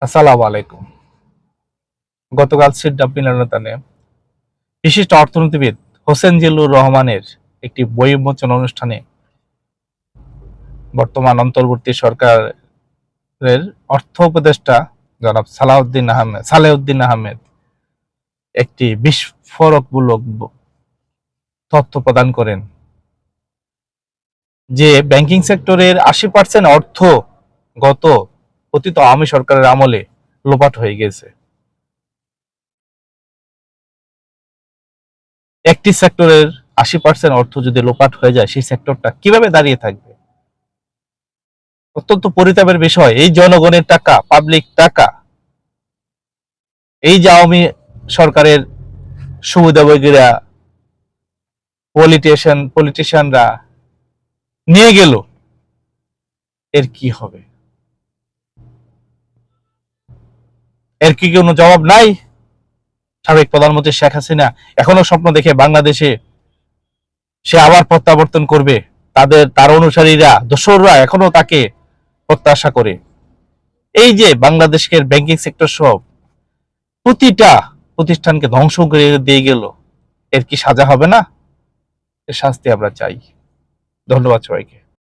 আসসালামু আলাইকুম। গতকাল সিড মিলনায়তনে বিশিষ্ট অর্থনীতিবিদ হোসেন জিল্লুর রহমানের একটি বই উন্মোচন অনুষ্ঠানে বর্তমান অন্তর্বর্তী সরকারের অর্থ উপদেষ্টা জনাব সালেউদ্দিন আহমেদ একটি বিস্ফোরকমূলক তথ্য প্রদান করেন যে ব্যাংকিং সেক্টরের ৮০% অর্থ গত অতীত আওয়ামী সরকারের আমলে লোপাট হয়ে গেছে। একটি সেক্টরের ৮০% অর্থ যদি লোপাট হয়ে যায়, সেই সেক্টরটা কিভাবে দাঁড়িয়ে থাকবে? অত্যন্ত পরিতাপের বিষয়। এই জনগণের টাকা, পাবলিক টাকা, এই যে আওয়ামী সরকারের সুবিধাভোগীরা, পলিটিশিয়ানরা নিয়ে গেল, এর কি হবে? এর কি কোনো জবাব নাই? সাবেক প্রধানমন্ত্রী শেখ হাসিনা এখনো স্বপ্ন দেখে বাংলাদেশে সে আবার প্রত্যাবর্তন করবে। তার অনুসারীরা, দোসররা এখনো তাকে প্রত্যাশা করে। এই যে বাংলাদেশের ব্যাংকিং সেক্টর সব প্রতিটা প্রতিষ্ঠানকে ধ্বংস করে দিয়ে গেল, এর কি সাজা হবে না? এর শাস্তি আমরা চাই। ধন্যবাদ সবাইকে।